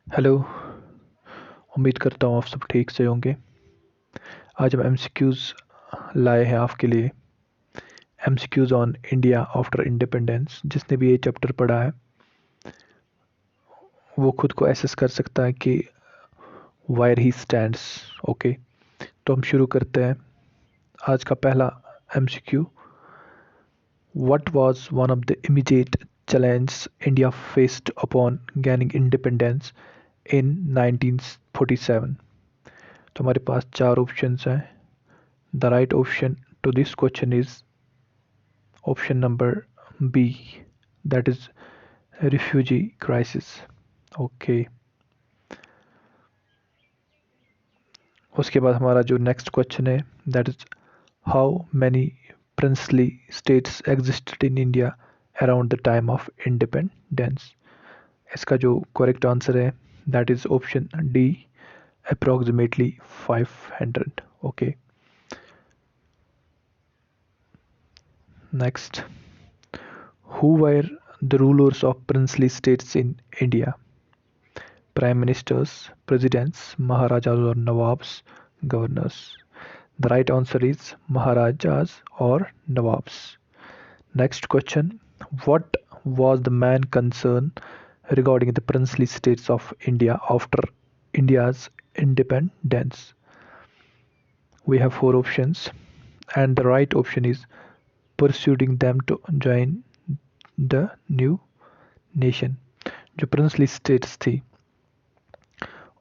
Hello. उम्मीद करता हूँ आप सब ठीक से होंगे। आज हम एमसीक्यूज़ लाए हैं आपके लिए। MCQs on India after independence. जिसने भी ये चैप्टर पढ़ा है वो खुद को एसेस कर सकता है कि वायर ही स्टैंड्स। ओके, तो हम शुरू करते हैं। आज का पहला MCQ. What was one of the immediate challenge India faced upon gaining independence in 1947? तो हमारे पास चार ऑप्शंस हैं। The right option to this question is option number B, that is refugee crisis. Okay, उसके बाद हमारा जो नेक्स्ट क्वेश्चन है that is how many princely states existed in India around the time of independence. इसका जो correct answer है that is option D, approximately 500. Okay, next, who were the rulers of princely states in India? Prime Ministers, Presidents, Maharajas or Nawabs, Governors. The right answer is Maharajas or Nawabs. Next question. What was the main concern regarding the princely states of India after India's independence? We have four options, and the right option is persuading them to join the new nation. जो princely states थी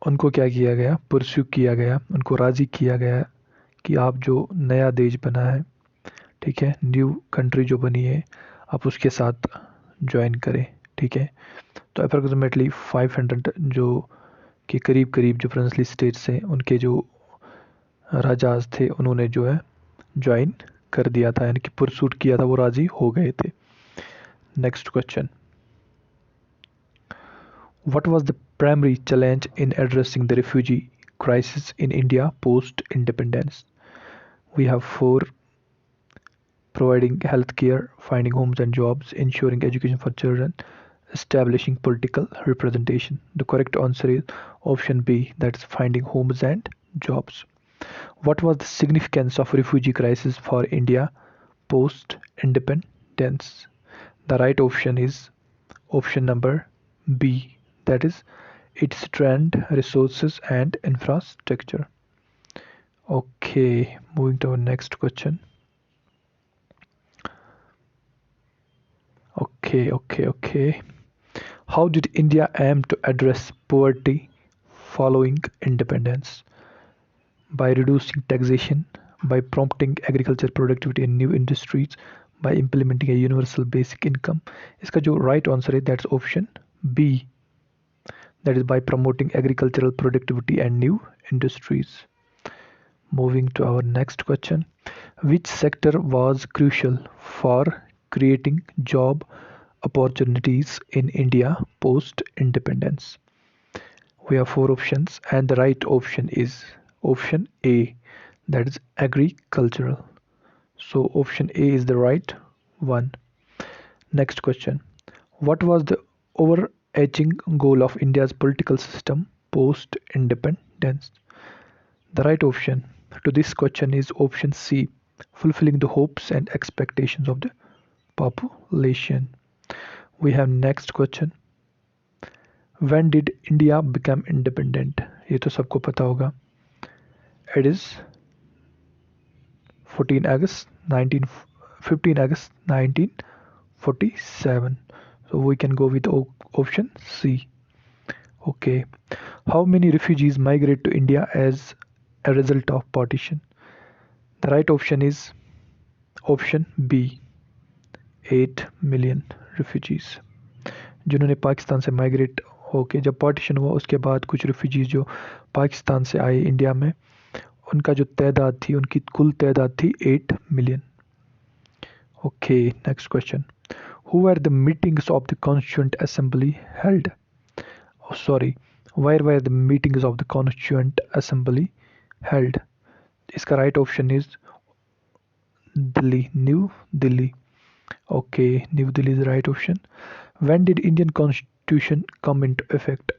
उनको क्या किया गया, pursue किया गया, उनको राज़ी किया गया कि आप जो नया देश बना है, ठीक है, न्यू कंट्री जो बनी है, आप उसके साथ ज्वाइन करें। ठीक है, तो अप्रॉक्सीमेटली 500 जो कि करीब करीब जो प्रिंसली स्टेट्स हैं उनके जो राजाज थे उन्होंने जो है ज्वाइन कर दिया था, यानी कि परसूट किया था, वो राज़ी हो गए थे। Next question. What was the primary challenge in addressing the refugee crisis in India post-independence? We have four: providing health care, finding homes and jobs, ensuring education for children, establishing political representation. The correct answer is option B, that's finding homes and jobs. What was the significance of refugee crisis for India post-independence? The right option is option number B, that is its strength, resources and infrastructure. Okay, moving to our next question. Okay. How did India aim to address poverty following independence? By reducing taxation, by promoting agriculture productivity in new industries, by implementing a universal basic income. इसका जो right answer है that's option B, that is by promoting agricultural productivity and new industries. Moving to our next question. Which sector was crucial for creating job opportunities in India post-independence? We have four options, and the right option is option A, that is agricultural. So option A is the right one. Next question. What was the overarching goal of India's political system post-independence? The right option to this question is option C, fulfilling the hopes and expectations of the population. We have next question. When did India become independent? ये तो सबको पता होगा. It is 14 August 19 15 August 1947. So we can go with option C. Okay. How many refugees migrated to India as a result of partition? The right option is option B, 8 million refugees. जिन्होंने पाकिस्तान से migrate होके, जब partition हुआ उसके बाद कुछ refugees जो पाकिस्तान से आए इंडिया में, उनका जो तादाद थी, उनकी कुल तादाद थी 8 million. Okay, next question. Who were the meetings of the constituent assembly held? Sorry, where were the meetings of the constituent assembly held? इसका right option is Delhi, new Delhi. Okay, New Delhi is the right option. When did Indian Constitution come into effect?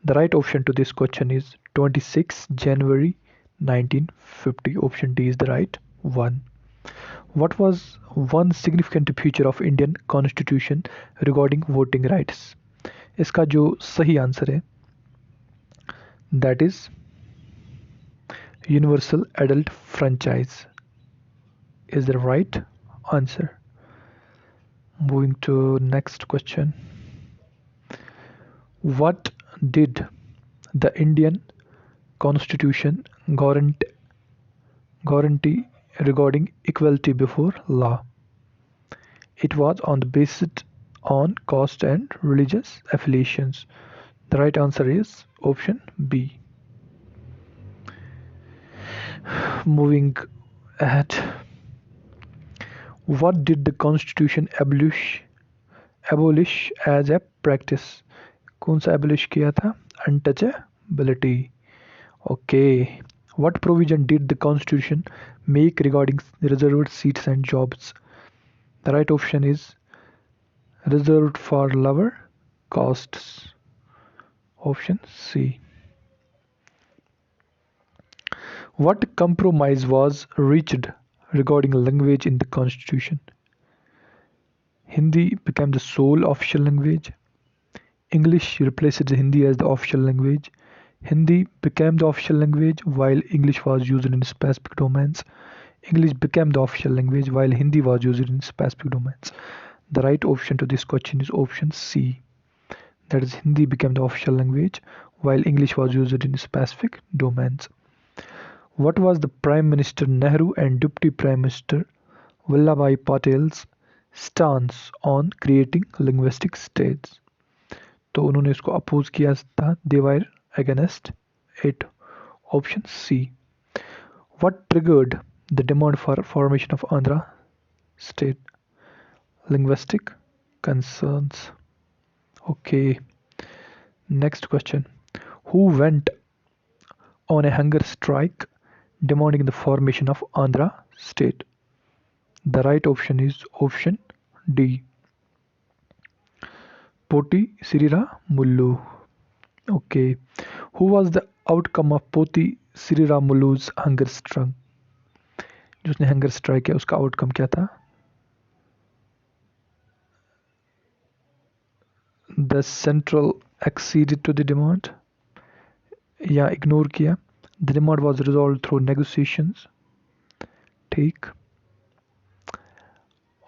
The right option to this question is 26 January 1950. Option D is the right one. What was one significant feature of Indian Constitution regarding voting rights? इसका जो सही answer है that is universal adult franchise is the right answer. Moving to next question. What did the Indian Constitution guarantee regarding equality before law? It was on the basis on caste and religious affiliations. The right answer is option B. Moving ahead. What did the Constitution abolish as a practice? कौन सा abolish किया था? Untouchability. Okay. What provision did the Constitution make regarding reserved seats and jobs? The right option is reserved for lower castes. Option C. What compromise was reached regarding language in the Constitution? Hindi became the sole official language. English replaced Hindi as the official language. Hindi became the official language while English was used in specific domains. English became the official language while Hindi was used in specific domains. The right option to this question is option C. That is, Hindi became the official language while English was used in specific domains. What was the Prime Minister Nehru and Deputy Prime Minister Vallabhbhai Patel's stance on creating linguistic states? तो उन्होंने इसको oppose किया था. They were against it. Option C. What triggered the demand for formation of Andhra state? Linguistic concerns. Okay. Next question. Who went on a hunger strike demanding the formation of Andhra state? The right option is option D. Poti Sriramulu. Okay. Who was the outcome of Poti Sriramulu's hunger strike? जिसने hunger strike किया उसका outcome क्या था? The central acceded to the demand या ignore किया. The demand was resolved through negotiations. ठीक.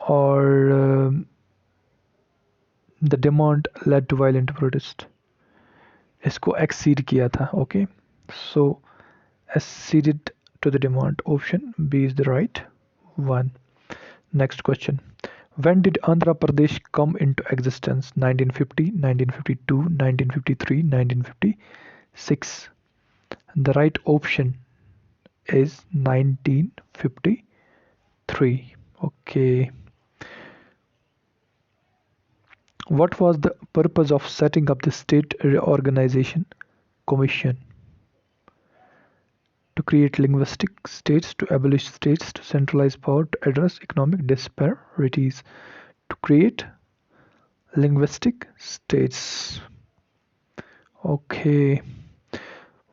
और the demand led to violent protest. इसको accede किया था. Okay. So acceded to the demand. Option B is the right one. Next question. When did Andhra Pradesh come into existence? 1950, 1952, 1953, 1956. The right option is 1953. Okay. What was the purpose of setting up the State Reorganization Commission? To create linguistic states, to abolish states, to centralize power, to address economic disparities, to create linguistic states. Okay.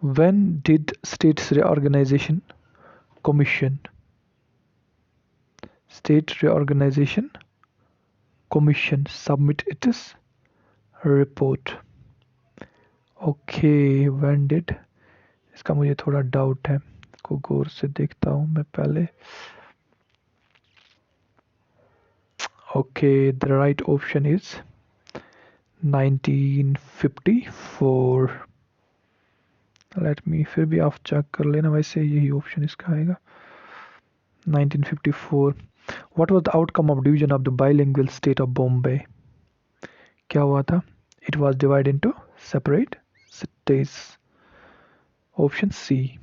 When did States Reorganization Commission submit its report? Okay, when did? इसका मुझे थोड़ा doubt है, को गौर से देखता हूँ मैं पहले. Okay, the right option is 1954. Let me फिर भी आप चेक कर लेना, वैसे यही ऑप्शन इसका आएगा. 1954. What was the outcome of division of the bilingual state of Bombay? क्या हुआ था? It was divided into separate states. Option C.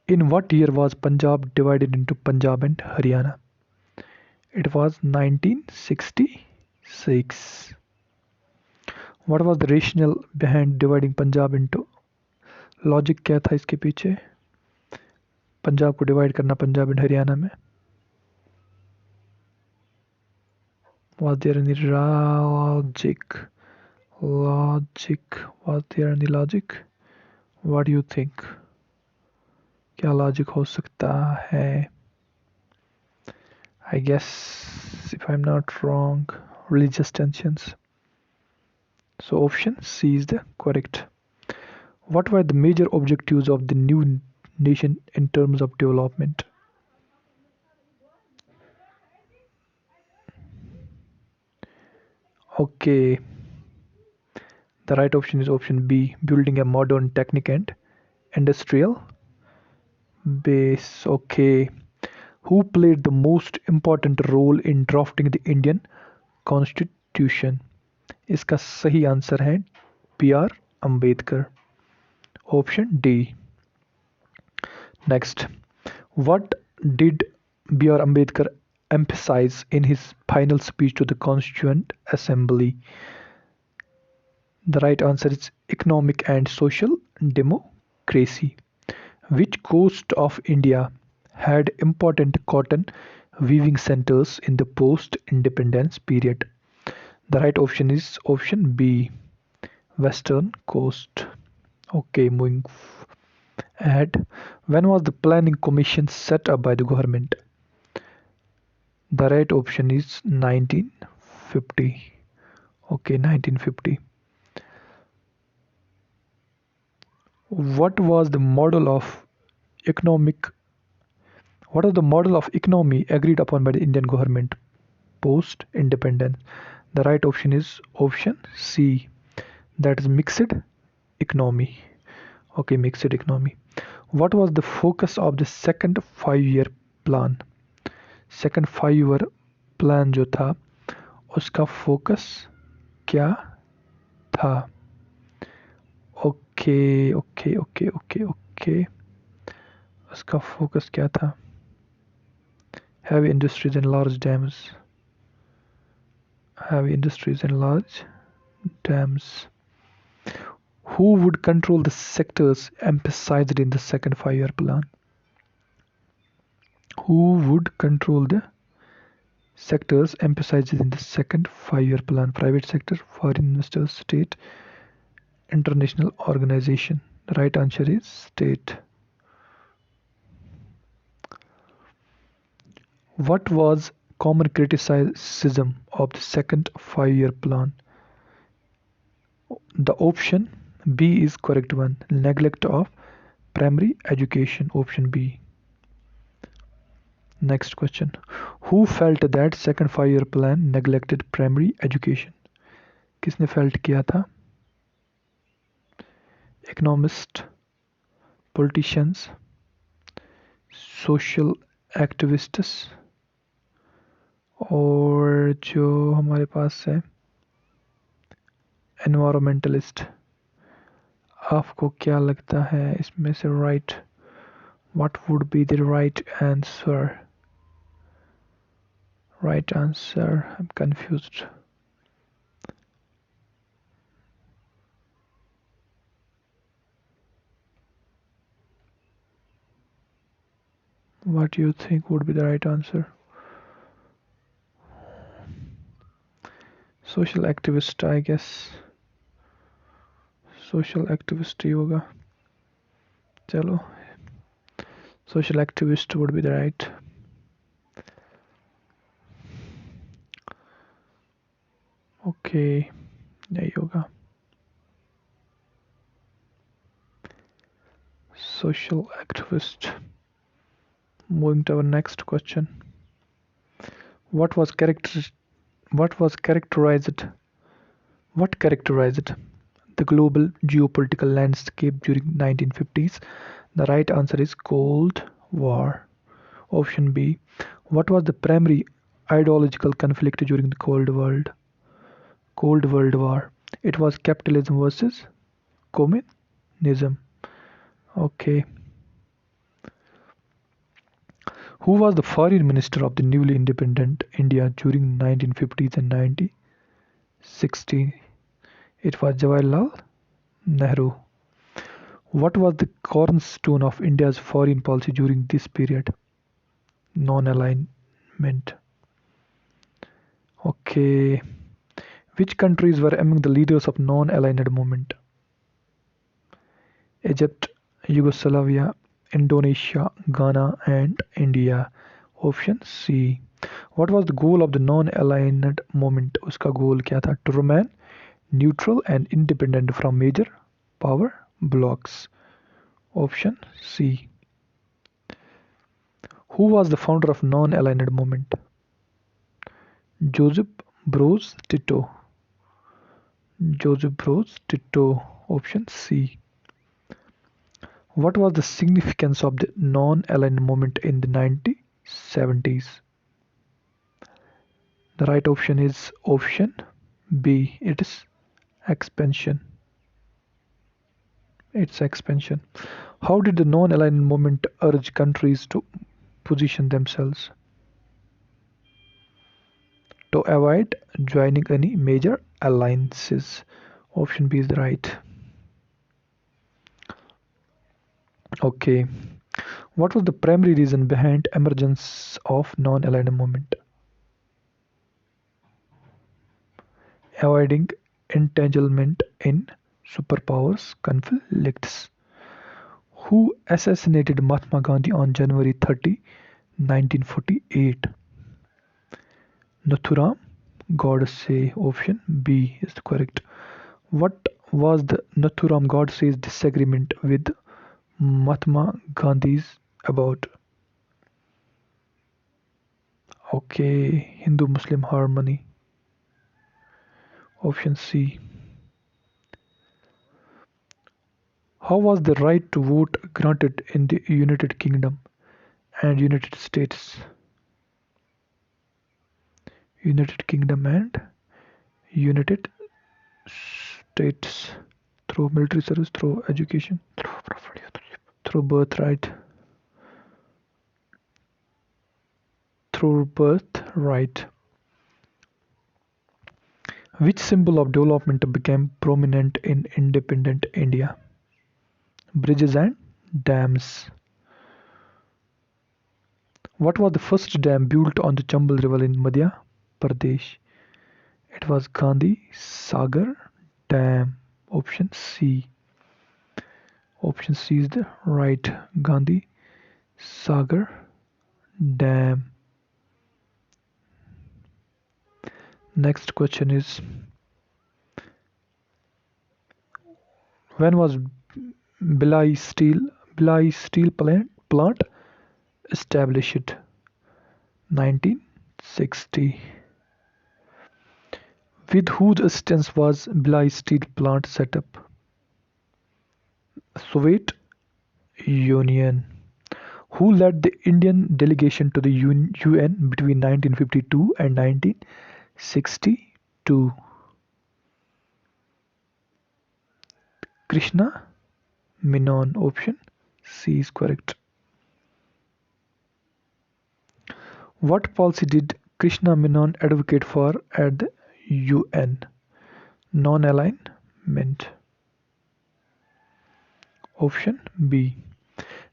In what year was Punjab divided into Punjab and Haryana? It was 1966. What was the rationale behind dividing Punjab into? Logic क्या था इसके पीछे? पंजाब को divide करना Punjab and Haryana में. Was there any logic? Logic. Was there any logic? What do you think? क्या logic हो सकता है? I guess, if I'm not wrong, religious tensions. So option C is the correct. What were the major objectives of the new nation in terms of development? Okay, the right option is option B, building a modern technic and industrial base. Okay, who played the most important role in drafting the Indian Constitution? इसका सही answer है P R Ambedkar. Option D. Next, what did B.R. Ambedkar emphasize in his final speech to the Constituent Assembly? The right answer is economic and social democracy. Which coast of India had important cotton weaving centers in the post-independence period? The right option is option B, Western Coast. Okay, moving ahead. When was the planning commission set up by the government? The right option is 1950. Okay, 1950. What was the model of economic what was the model of economy agreed upon by the Indian government post independence? The right option is option C, that is mixed economy. Okay, mixed economy. What was the focus of the second 5 year plan? Second 5 year plan जो था उसका focus क्या था? Okay okay okay okay okay, उसका focus क्या था? Heavy industries and large dams. Heavy industries and large dams. Who would control the sectors emphasized in the second 5 year plan? Who would control the sectors emphasized in the second 5 year plan? Private sector, foreign investors, state, international organization. The right answer is state. What was common criticism of the second 5 year plan? The option B is correct one. Neglect of primary education. Option B. Next question. Who felt that second 5 year plan neglected primary education? किसने felt किया था? Economists, politicians, social activists, और जो हमारे पास है environmentalist. आपको क्या लगता है इसमें से right? What would be the right answer? Right answer. I'm confused. What do you think would be the right answer? Social activist, I guess. Social activist ही होगा. चलो, social activist would be the right. Okay, यही होगा. Social activist. Moving to our next question. What was characterized the global geopolitical landscape during 1950s? The right answer is Cold War. Option B. What was the primary ideological conflict during the Cold World War? It was capitalism versus communism. Okay. Who was the foreign minister of the newly independent India during 1950s and 1960s? It was Jawaharlal Nehru. What was the cornerstone of India's foreign policy during this period? Non-alignment. Okay. Which countries were among the leaders of non-aligned movement? Egypt, Yugoslavia, Indonesia, Ghana, and India. Option C. What was the goal of the non-aligned movement? उसका goal क्या था? To remain neutral and independent from major power blocks. Option C. Who was the founder of non-aligned movement? Joseph Broz Tito. Joseph Broz Tito. Option C. What was the significance of the non-aligned movement in the 1970s? The right option is option B. It is expansion. It's expansion. How did the non-aligned movement urge countries to position themselves to avoid joining any major alliances? Option B is the right. Okay. What was the primary reason behind emergence of non-aligned movement? Avoiding entanglement in superpowers conflicts. Who assassinated Mahatma Gandhi on January 30, 1948? Nathuram Godse. Option B is the correct. What was the Nathuram Godse's disagreement with Mahatma Gandhi's about? Okay, Hindu-Muslim harmony. Option C. How was the right to vote granted in the United Kingdom and United States? United Kingdom and United States through military service, through education, through birthright. Through birthright. Which symbol of development became prominent in independent India? Bridges and dams. What was the first dam built on the Chambal River in Madhya Pradesh? It was Gandhi Sagar Dam. Option C. Option C is the right. Gandhi Sagar Dam. Next question is, when was Bhilai steel plant established? 1960. With whose assistance was Bhilai steel plant set up? Soviet Union. Who led the Indian delegation to the UN between 1952 and 1962? Krishna Menon. Option C is correct. What policy did Krishna Menon advocate for at the UN? Non-alignment. Option B.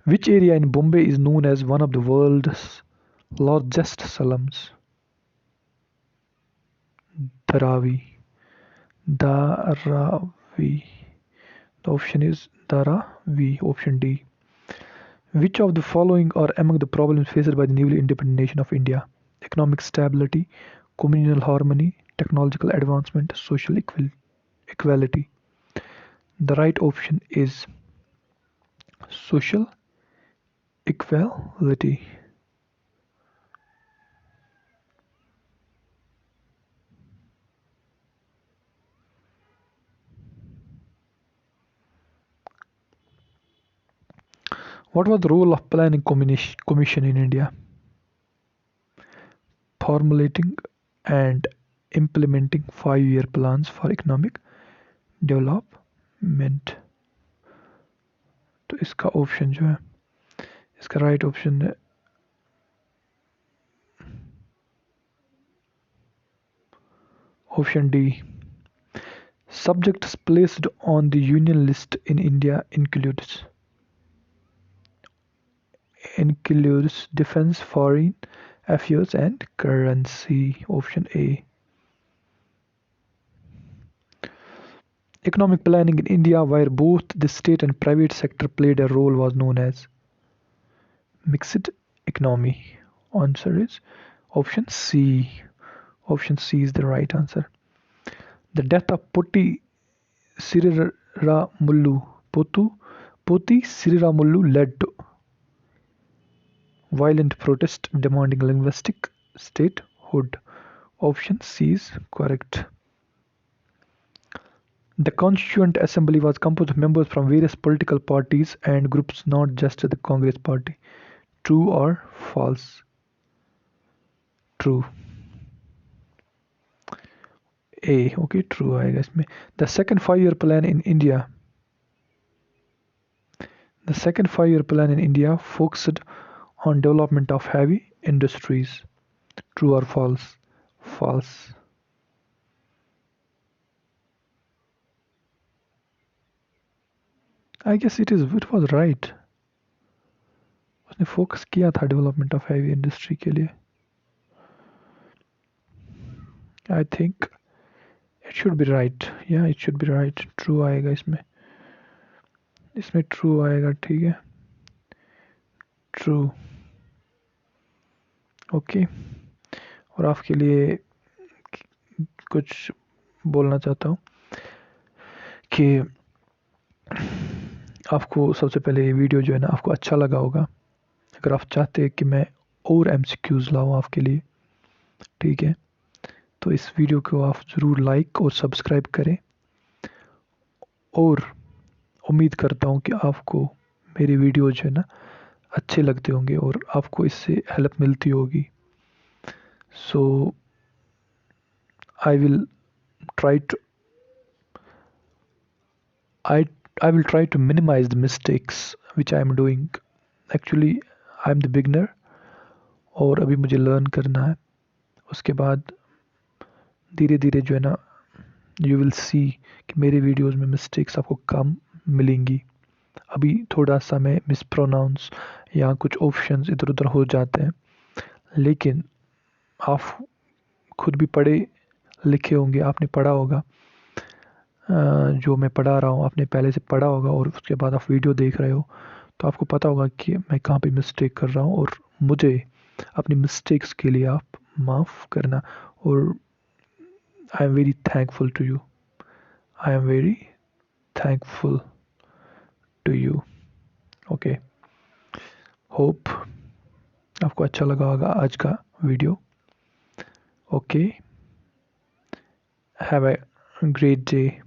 Which area in Bombay is known as one of the world's largest slums? Dharavi. Dharavi. The option is Dharavi. Option D. Which of the following are among the problems faced by the newly independent nation of India? Economic stability, communal harmony, technological advancement, social equality. The right option is social equality. What was the role of planning commission in India? Formulating and implementing 5-year plans for economic development. तो इसका option जो है, इसका right option है option D. Subjects placed on the Union list in India includes defense, foreign affairs, and currency. Option A. Economic planning in India, where both the state and private sector played a role, was known as mixed economy. Answer is option C. Option C is the right answer. The death of Poti Siriramullu Poti Siriramullu led to violent protest demanding linguistic statehood. Option C is correct. The Constituent Assembly was composed of members from various political parties and groups, not just the Congress Party. True or false? True. A. Okay, true, I guess. The second five-year plan in India. The second five-year plan in India focused on development of heavy industries. True or false? False. I guess it was right. उसने focus किया था development of heavy industry के लिए. I think it should be right. या it should be right. True आएगा इसमें. इसमें true आएगा. ठीक है. ट्रू. ओके. और आपके लिए कुछ बोलना चाहता हूँ कि आपको सबसे पहले ये वीडियो जो है ना आपको अच्छा लगा होगा. अगर आप चाहते हैं कि मैं और MCQs लाऊं आपके लिए, ठीक है, तो इस वीडियो को आप ज़रूर लाइक और सब्सक्राइब करें. और उम्मीद करता हूँ कि आपको मेरे वीडियो जो है ना अच्छे लगते होंगे और आपको इससे हेल्प मिलती होगी. So I will try to I will try to minimize the mistakes which I am doing. Actually, I am the beginner और अभी मुझे लर्न करना है. उसके बाद धीरे धीरे जो है ना यू विल सी कि मेरे वीडियोस में मिस्टेक्स आपको कम मिलेंगी. अभी थोड़ा सा मैं मिसप्रोनाउंस या कुछ ऑप्शंस इधर उधर हो जाते हैं, लेकिन आप खुद भी पढ़े लिखे होंगे. आपने पढ़ा होगा जो मैं पढ़ा रहा हूँ, आपने पहले से पढ़ा होगा और उसके बाद आप वीडियो देख रहे हो, तो आपको पता होगा कि मैं कहाँ पे मिस्टेक कर रहा हूँ और मुझे अपनी मिस्टेक्स के लिए आप माफ़ करना. और I am very thankful to you. I am very thankful to you. Okay. Hope आपको अच्छा लगा होगा आज का video. Okay. Have a great day.